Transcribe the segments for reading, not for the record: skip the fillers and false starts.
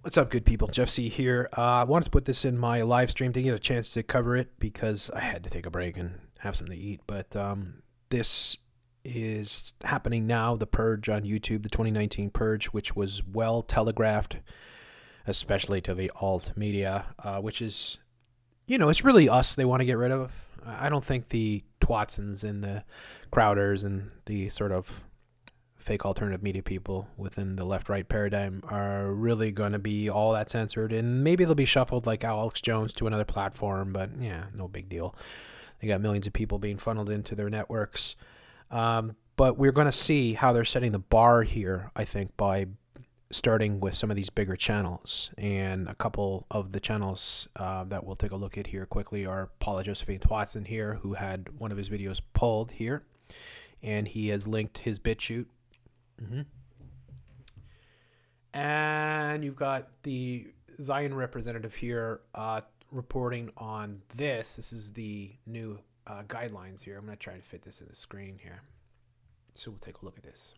What's up, good people? Jeff C here. I wanted to put this in my live stream to get a chance to cover it because I had to take a break and have something to eat. But this is happening now, the purge on YouTube, the 2019 purge, which was well telegraphed, especially to the alt media, which is, it's really us they want to get rid of. I don't think the Twatsons and the Crowders and the sort of fake alternative media people within the left-right paradigm are really going to be all that censored, and maybe they'll be shuffled like Alex Jones to another platform, but yeah, no big deal. They got millions of people being funneled into their networks. But we're going to see how they're setting the bar here, I think, by starting with some of these bigger channels. And a couple of the channels that we'll take a look at here quickly are Paula Josephine Twatson here, who had one of his videos pulled here, and he has linked his BitChute. And you've got the Zion representative here reporting on this. This is the new guidelines here. I'm going to try to fit this in the screen here. So we'll take a look at this.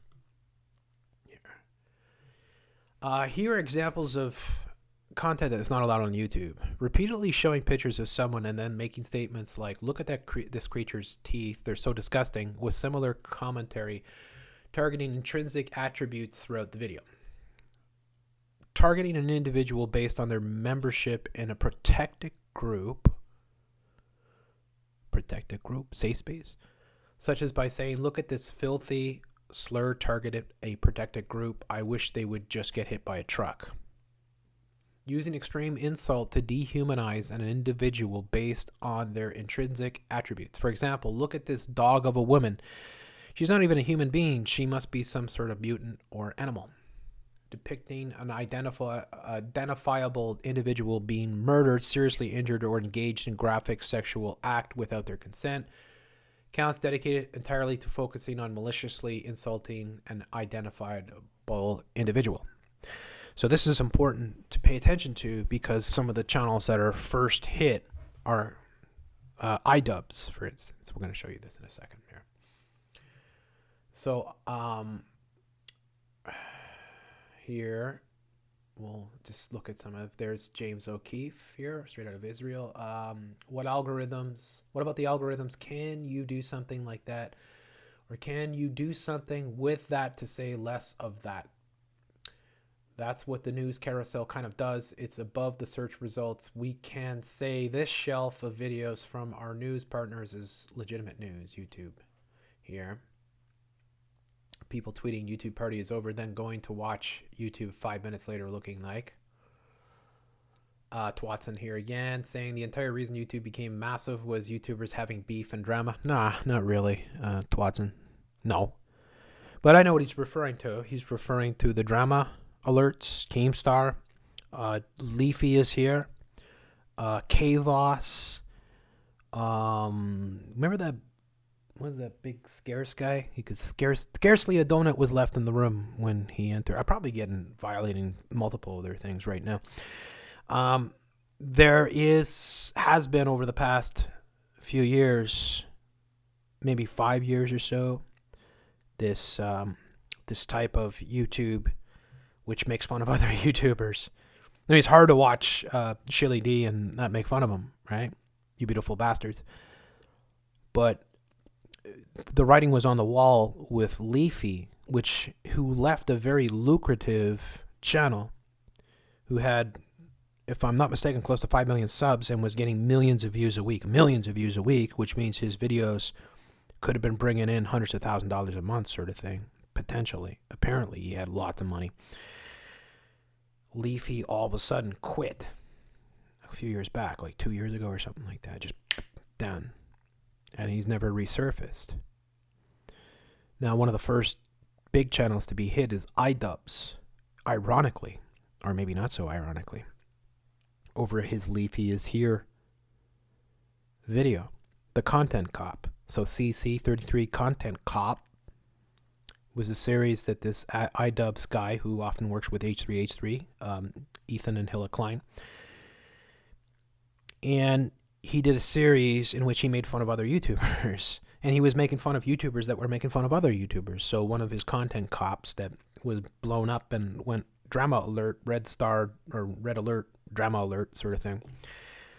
Here are examples of content that is not allowed on YouTube. Repeatedly showing pictures of someone and then making statements like, look at this creature's teeth, they're so disgusting, with similar commentary targeting intrinsic attributes throughout the video. Targeting an individual based on their membership in a protected group, safe space, such as by saying, look at this filthy slur targeted a protected group. I wish they would just get hit by a truck. Using extreme insult to dehumanize an individual based on their intrinsic attributes. For example, look at this dog of a woman. She's not even a human being. She must be some sort of mutant or animal. Depicting an identifiable individual being murdered, seriously injured, or engaged in graphic sexual act without their consent. Accounts dedicated entirely to focusing on maliciously insulting an identifiable individual. So this is important to pay attention to because some of the channels that are first hit are iDubbbz, for instance. We're going to show you this in a second here. So here we'll just look at some of, there's James O'Keefe here, straight out of Israel. What about the algorithms? Can you do something like that? Or can you do something with that to say less of that? That's what the news carousel kind of does. It's above the search results. We can say this shelf of videos from our news partners is legitimate news, YouTube here. People tweeting YouTube party is over, then going to watch YouTube 5 minutes later looking like. Twatson here again, saying the entire reason YouTube became massive was YouTubers having beef and drama. Nah, not really, Twatson. No. But I know what he's referring to. He's referring to the drama alerts, Keemstar. Leafy is here. Kavos. Remember that? Was that big scarce guy? He could scarcely a donut was left in the room when he entered. I'm probably violating multiple of their things right now. There has been over the past few years, maybe 5 years or so, this type of YouTube, which makes fun of other YouTubers. I mean, it's hard to watch Shilly D and not make fun of him, right? You beautiful bastards. But the writing was on the wall with Leafy, who left a very lucrative channel, who had, if I'm not mistaken, close to 5 million subs and was getting millions of views a week, which means his videos could have been bringing in hundreds of $1,000s a month sort of thing, potentially. Apparently, he had lots of money. Leafy all of a sudden quit a few years back, like 2 years ago or something like that, just done. And he's never resurfaced. Now, one of the first big channels to be hit is iDubbbz, ironically, or maybe not so ironically, over his Leafy is Here video, The Content Cop. So CC33 Content Cop was a series that this iDubbbz guy, who often works with H3H3, Ethan and Hilla Klein, and he did a series in which he made fun of other YouTubers. And he was making fun of YouTubers that were making fun of other YouTubers. So one of his content cops that was blown up and went drama alert, red star or red alert, drama alert sort of thing,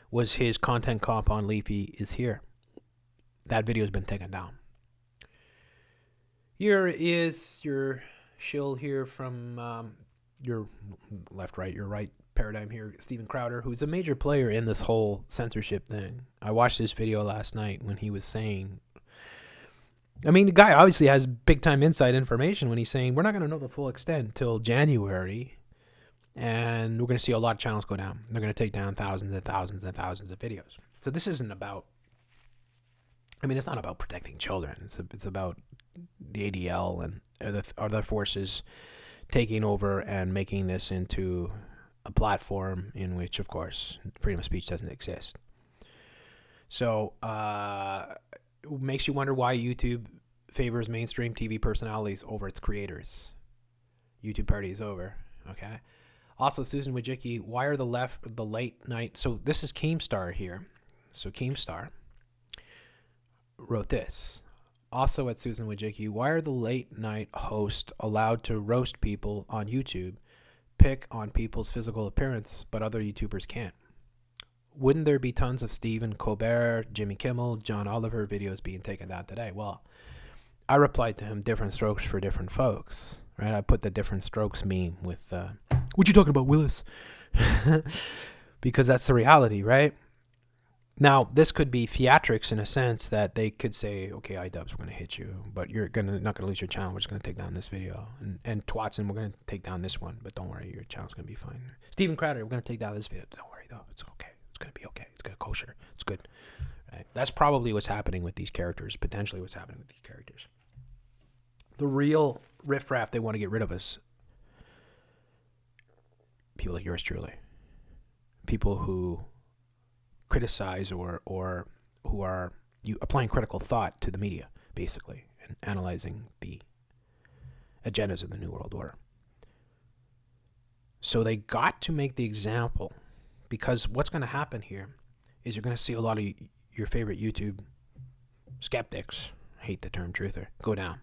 was his content comp on Leafy is here. That video has been taken down. Here is your shill here from your left, right, your right paradigm here, Steven Crowder, who's a major player in this whole censorship thing. I watched this video last night when he was saying, I mean, the guy obviously has big time inside information when he's saying we're not going to know the full extent till January, and we're going to see a lot of channels go down. They're going to take down thousands and thousands and thousands of videos. So this isn't about, I mean, it's not about protecting children. It's about the ADL and other forces taking over and making this into a platform in which, of course, freedom of speech doesn't exist. So it makes you wonder why YouTube favors mainstream TV personalities over its creators. YouTube party is over. Okay. Also, Susan Wojcicki, why are the late night? So this is Keemstar here. So Keemstar wrote this. Also at Susan Wojcicki, why are the late night hosts allowed to roast people on YouTube, pick on people's physical appearance, but other YouTubers can't? Wouldn't there be tons of Stephen Colbert, Jimmy Kimmel, John Oliver videos being taken down today? Well, I replied to him, different strokes for different folks, right? I put the different strokes meme with, what you talking about, Willis? Because that's the reality, right? Now, this could be theatrics in a sense that they could say, okay, iDubbbz, we're going to hit you, but you're not going to lose your channel. We're just going to take down this video. And Twatson, we're going to take down this one, but don't worry, your channel's going to be fine. Steven Crowder, we're going to take down this video. Don't worry, though. It's okay. It's going to be okay. It's going to kosher. It's good. Right? That's probably what's happening with these characters, potentially what's happening with these characters. The real riffraff they want to get rid of us, people like yours truly. People who criticize or who are applying critical thought to the media, basically, and analyzing the agendas of the New World Order. So they got to make the example, because what's going to happen here is you're going to see a lot of your favorite YouTube skeptics, I hate the term truther, go down.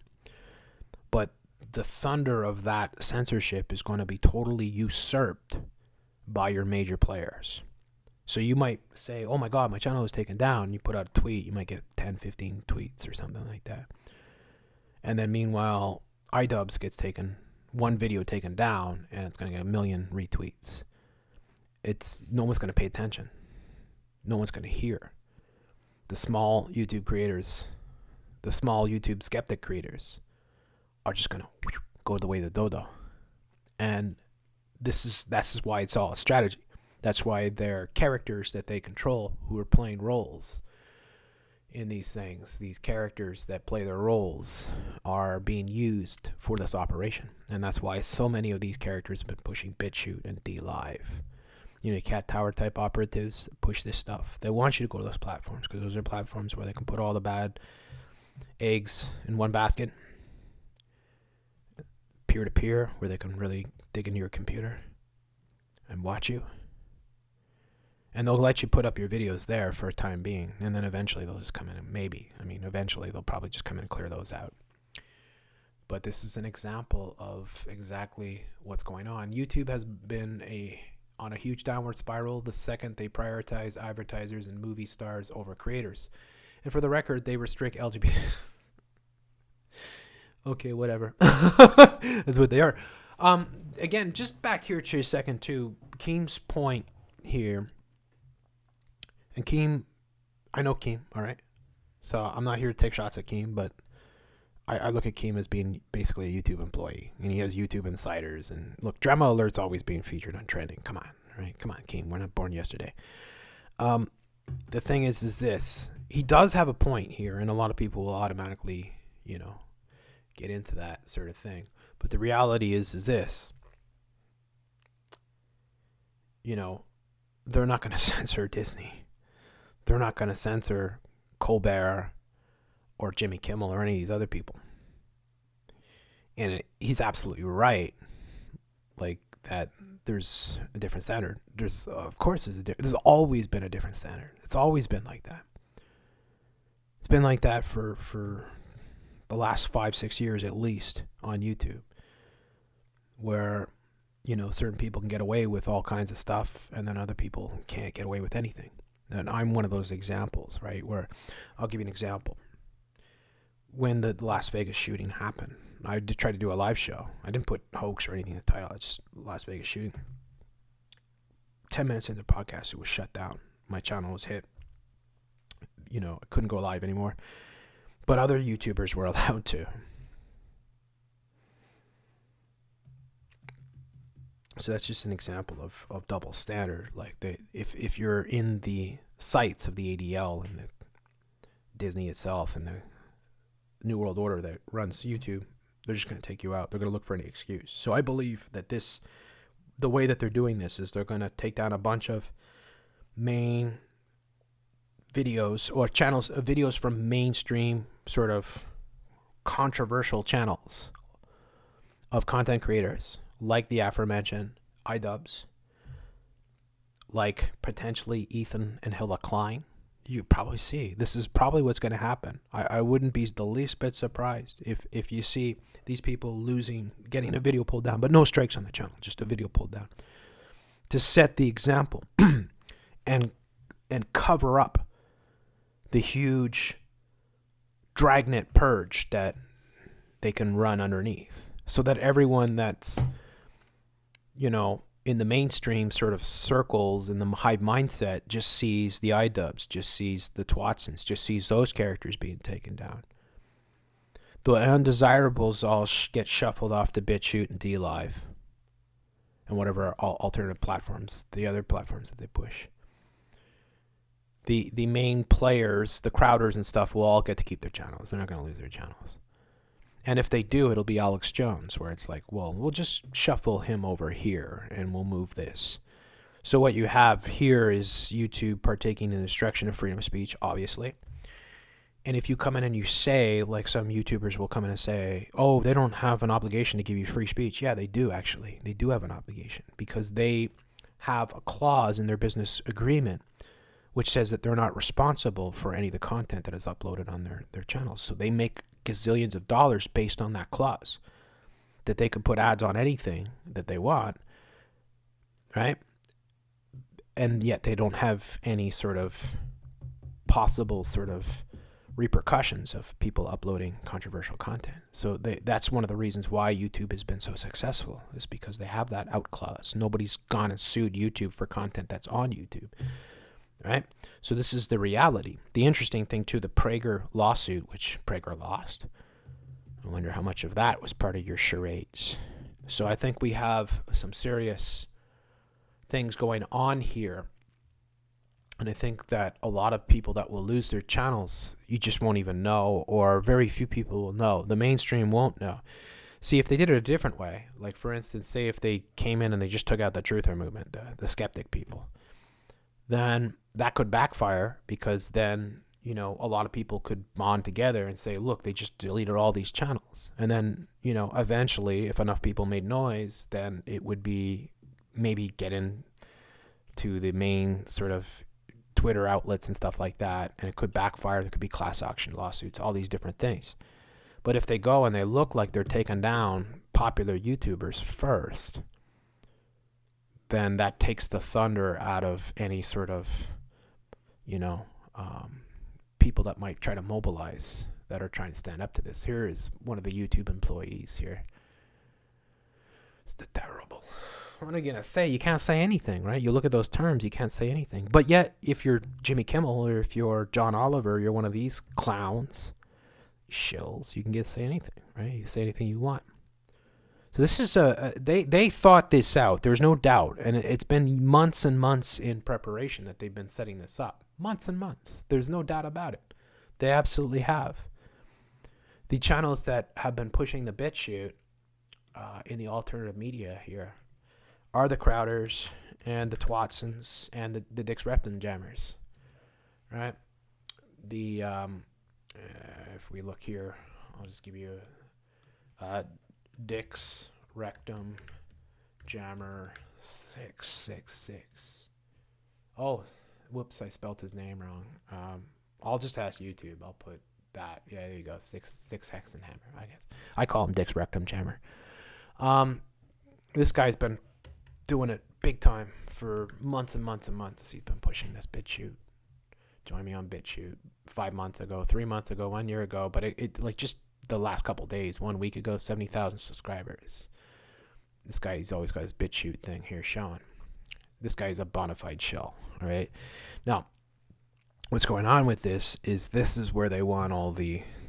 But the thunder of that censorship is going to be totally usurped by your major players. So you might say, oh my God, my channel was taken down. You put out a tweet, you might get 10, 15 tweets or something like that. And then meanwhile, iDubbbz gets one video taken down, and it's going to get 1 million retweets. No one's going to pay attention. No one's going to hear. The small YouTube creators, the small YouTube skeptic creators are just going to go the way of the dodo. And that's why it's all a strategy. That's why they're characters that they control who are playing roles in these things. These characters that play their roles are being used for this operation. And that's why so many of these characters have been pushing BitChute and DLive. You know, cat tower type operatives push this stuff. They want you to go to those platforms because those are platforms where they can put all the bad eggs in one basket. Peer-to-peer, where they can really dig into your computer and watch you. And they'll let you put up your videos there for a time being. And then eventually they'll just come in and eventually they'll probably just come in and clear those out. But this is an example of exactly what's going on. YouTube has been on a huge downward spiral the second they prioritize advertisers and movie stars over creators. And for the record, they restrict LGBT. Okay, whatever. That's what they are. Again, just back here to a second to Keem's point here. And Keem, I know Keem, all right? So I'm not here to take shots at Keem, but I look at Keem as being basically a YouTube employee. And he has YouTube insiders. And look, Drama Alert's always being featured on trending. Come on, right? Come on, Keem. We're not born yesterday. The thing is this. He does have a point here, and a lot of people will automatically, get into that sort of thing. But the reality is this. They're not going to censor Disney. They're not going to censor Colbert or Jimmy Kimmel or any of these other people. And he's absolutely right. Like that there's a different standard. There's always been a different standard. It's always been like that. It's been like that for the last 5-6 years at least on YouTube, where certain people can get away with all kinds of stuff, and then other people can't get away with anything. And I'm one of those examples, right? Where I'll give you an example. When the Las Vegas shooting happened, I did try to do a live show. I didn't put hoax or anything in the title. It's just Las Vegas shooting. 10 minutes into the podcast, it was shut down. My channel was hit. I couldn't go live anymore. But other YouTubers were allowed to. So that's just an example of double standard. Like if you're in the sights of the ADL and the Disney itself and the New World Order that runs YouTube, they're just going to take you out. They're going to look for any excuse. So I believe that the way that they're doing this is they're going to take down a bunch of main videos or channels, videos from mainstream sort of controversial channels of content creators like the aforementioned iDubbbz, like potentially Ethan and Hilla Klein. You probably see this is probably what's going to happen. I wouldn't be the least bit surprised if you see these people getting a video pulled down, but no strikes on the channel, just a video pulled down to set the example and cover up the huge dragnet purge that they can run underneath, so that everyone that's in the mainstream sort of circles in the hive mindset just sees the iDubbbz, just sees the Twatsons, just sees those characters being taken down. The undesirables all get shuffled off to BitChute and DLive and whatever alternative platforms, the other platforms that they push. The main players, the Crowders and stuff, will all get to keep their channels. They're not going to lose their channels. And if they do, it'll be Alex Jones, where it's like, well, we'll just shuffle him over here and we'll move this. So what you have here is YouTube partaking in the destruction of freedom of speech, obviously. And if you come in and you say, like some YouTubers will come in and say, oh, they don't have an obligation to give you free speech. Yeah, they do, actually. They do have an obligation because they have a clause in their business agreement which says that they're not responsible for any of the content that is uploaded on their channels. So they make gazillions of dollars based on that clause, that they can put ads on anything that they want, right? And yet they don't have any sort of possible sort of repercussions of people uploading controversial content. So that's one of the reasons why YouTube has been so successful, is because they have that out clause. Nobody's gone and sued YouTube for content that's on YouTube. Right? So this is the reality. The interesting thing too, the Prager lawsuit, which Prager lost. I wonder how much of that was part of your charades. So I think we have some serious things going on here. And I think that a lot of people that will lose their channels, you just won't even know, or very few people will know. The mainstream won't know. See, if they did it a different way, like for instance, say if they came in and they just took out the truther movement, the skeptic people, then that could backfire, because then, a lot of people could bond together and say, look, they just deleted all these channels. And then, eventually, if enough people made noise, then it would be maybe get into the main sort of Twitter outlets and stuff like that. And it could backfire. There could be class action lawsuits, all these different things. But if they go and they look like they're taking down popular YouTubers first, then that takes the thunder out of any sort of, people that might try to mobilize, that are trying to stand up to this. Here is one of the YouTube employees here. It's terrible. What am I going to say? You can't say anything, right? You look at those terms, you can't say anything. But yet, if you're Jimmy Kimmel or if you're John Oliver, you're one of these clowns, shills, you can say anything, right? You say anything you want. So this is they thought this out. There's no doubt. And it's been months and months in preparation that they've been setting this up. Months and months. There's no doubt about it. They absolutely have. The channels that have been pushing the BitChute in the alternative media here are the Crowders and the Twatsons and the Dix Repton Jammers, right? The if we look here, I'll just give you Dix Rectum Jammer 666. Oh, whoops! I spelled his name wrong. I'll just ask YouTube. I'll put that. Yeah, there you go. Six Hexenhammer. I guess I call him Dix Rectum Jammer. This guy's been doing it big time for months and months and months. He's been pushing this BitChute. Join me on BitChute 5 months ago, 3 months ago, 1 year ago. But it like just the last couple days, 1 week ago, 70,000 subscribers. This guy, he's always got his BitChute thing here showing. This guy is a bona fide shill. All right. Now, what's going on with this is where they want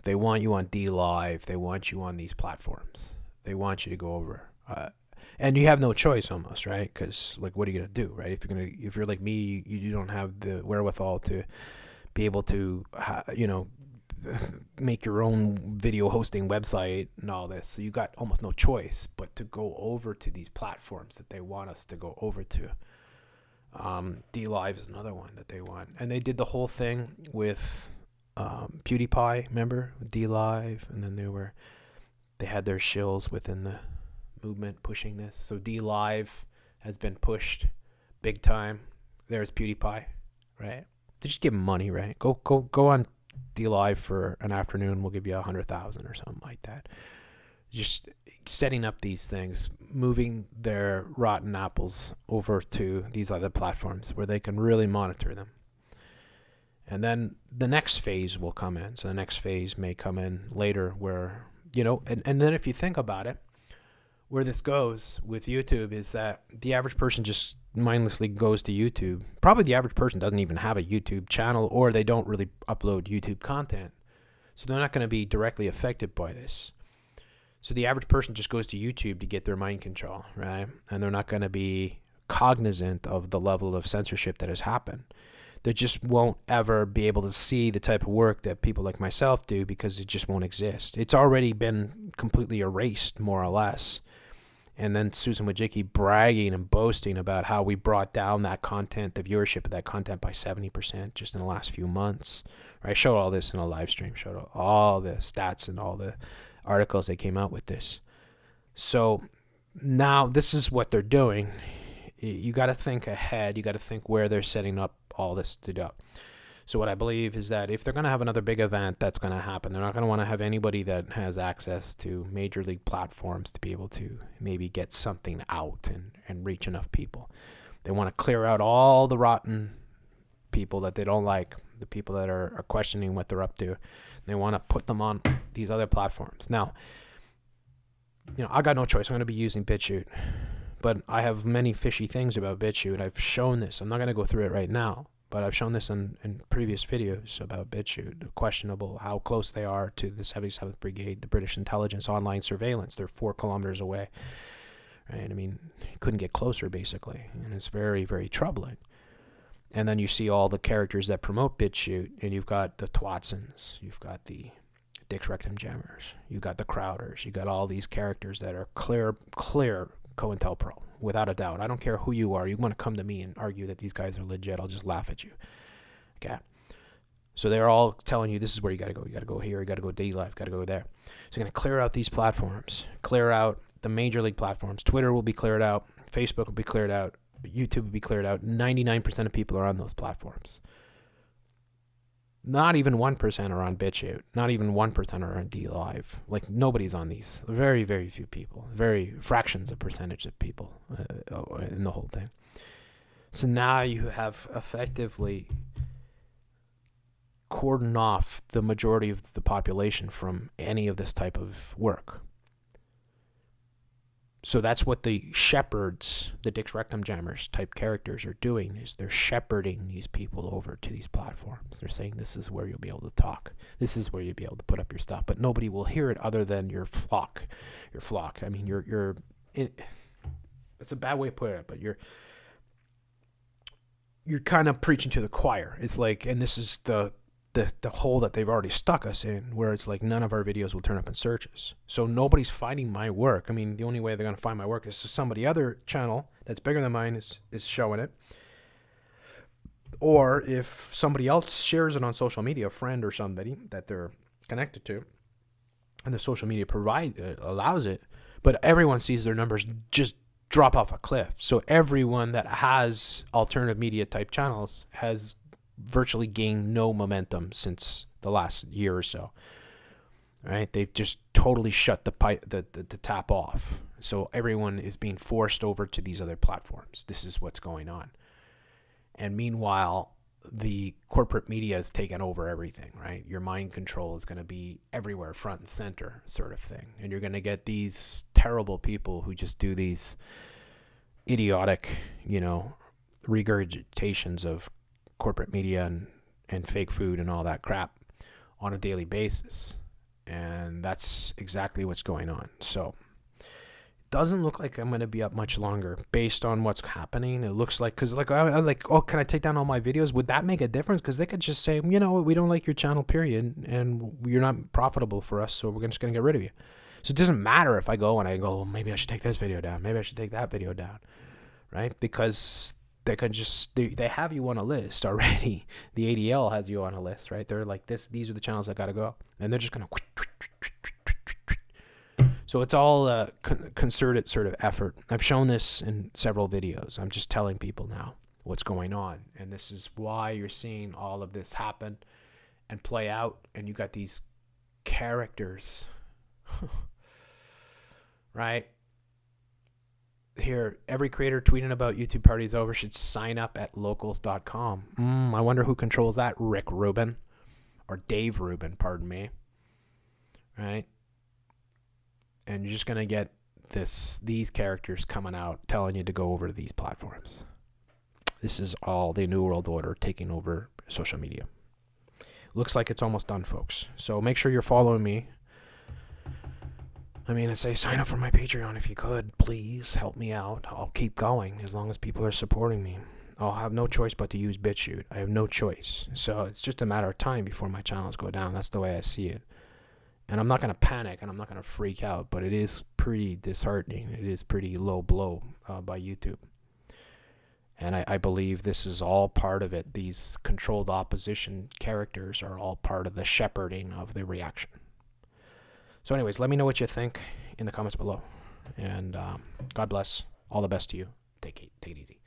they want you on D Live. They want you on these platforms. They want you to go over. And you have no choice almost, right? Because like, what are you gonna do, right? If you're like me, you don't have the wherewithal to be able to, make your own video hosting website and all this. So you got almost no choice but to go over to these platforms that they want us to go over to. D Live is another one that they want, and they did the whole thing with PewDiePie. Remember D Live, and then they had their shills within the movement pushing this. So D Live has been pushed big time. There's PewDiePie, right? They just give him money, right? Go on D Live for an afternoon. We'll give you 100,000 or something like that. Just setting up these things, moving their rotten apples over to these other platforms where they can really monitor them. And then the next phase will come in. So the next phase may come in later where, and then if you think about it, where this goes with YouTube is that the average person just mindlessly goes to YouTube. Probably the average person doesn't even have a YouTube channel, or they don't really upload YouTube content. So they're not going to be directly affected by this. So the average person just goes to YouTube to get their mind control, right? And they're not going to be cognizant of the level of censorship that has happened. They just won't ever be able to see the type of work that people like myself do because it just won't exist. It's already been completely erased, more or less. And then Susan Wojcicki bragging and boasting about how we brought down that content, the viewership of that content by 70% just in the last few months. I showed all this in a live stream, showed all the stats and all the articles that came out with this. So now this is what they're doing. You got to think ahead. You got to think where they're setting up all this to do. So what I believe is that if they're going to have another big event, that's going to happen. They're not going to want to have anybody that has access to major league platforms to be able to maybe get something out and reach enough people. They want to clear out all the rotten people that they don't like, the people that are questioning what they're up to. They want to put them on these other platforms. Now, I got no choice. I'm going to be using BitChute. But I have many fishy things about BitChute. I've shown this. I'm not going to go through it right now. But I've shown this in previous videos about BitChute, questionable how close they are to the 77th Brigade, the British intelligence online surveillance. They're 4 kilometers away, right? I mean, you couldn't get closer, basically, and it's very, very troubling. And then you see all the characters that promote BitChute, and you've got the Twatsons, you've got the Dick's Rectum Jammers, you've got the Crowders, you've got all these characters that are clear COINTELPRO. Without a doubt. I don't care who you are. You want to come to me and argue that these guys are legit, I'll just laugh at you. Okay. So they're all telling you this is where you got to go. You got to go here. You got to go D Live. Got to go there. So you're going to clear out these platforms. Clear out the major league platforms. Twitter will be cleared out. Facebook will be cleared out. YouTube will be cleared out. 99% of people are on those platforms. Not even 1% are on BitChute. Not even 1% are on D Live. Like, nobody's on these. Very, very few people. Very fractions of percentage of people in the whole thing. So now you have effectively cordoned off the majority of the population from any of this type of work. So that's what the shepherds, the Dick's Rectum Jammers type characters are doing, is they're shepherding these people over to these platforms. They're saying this is where you'll be able to talk. This is where you'll be able to put up your stuff. But nobody will hear it other than your flock. Your flock. I mean, that's a bad way to put it, but you're kind of preaching to the choir. It's like, and this is the hole that they've already stuck us in, where it's like none of our videos will turn up in searches. So nobody's finding my work. I mean, the only way they're going to find my work is somebody other channel that's bigger than mine is showing it. Or if somebody else shares it on social media, a friend or somebody that they're connected to, and the social media allows it, but everyone sees their numbers just drop off a cliff. So everyone that has alternative media type channels has virtually gained no momentum since the last year or so. right? They've just totally shut the tap off. So everyone is being forced over to these other platforms. This is what's going on. And meanwhile, the corporate media has taken over everything, right? Your mind control is going to be everywhere, front and center sort of thing. And you're going to get these terrible people who just do these idiotic, regurgitations of corporate media and fake food and all that crap on a daily basis. And that's exactly what's going on. So it doesn't look like I'm going to be up much longer based on what's happening. It looks like, because I'm like, oh, can I take down all my videos? Would that make a difference? Because they could just say, we don't like your channel, period, and you're not profitable for us, so we're just going to get rid of you. So it doesn't matter if I go and I go, well, maybe I should take this video down. Maybe I should take that video down, right? Because they can just, they have you on a list already. The ADL has you on a list, right? They're like, these are the channels that got to go. And they're just going to. So it's all a concerted sort of effort. I've shown this in several videos. I'm just telling people now what's going on. And this is why you're seeing all of this happen and play out. And you got these characters, right? Here, every creator tweeting about YouTube parties over should sign up at locals.com. I wonder who controls that. Rick Rubin, or Dave Rubin, pardon me. Right? And you're just going to get these characters coming out telling you to go over to these platforms. This is all the New World Order taking over social media. Looks like it's almost done, folks. So make sure you're following me. I mean, I say sign up for my Patreon if you could. Please help me out. I'll keep going as long as people are supporting me. I'll have no choice but to use BitChute. I have no choice. So it's just a matter of time before my channels go down. That's the way I see it. And I'm not going to panic and I'm not going to freak out, but it is pretty disheartening. It is pretty low blow by YouTube. And I believe this is all part of it. These controlled opposition characters are all part of the shepherding of the reaction. So anyways, let me know what you think in the comments below. And God bless. All the best to you. Take it easy.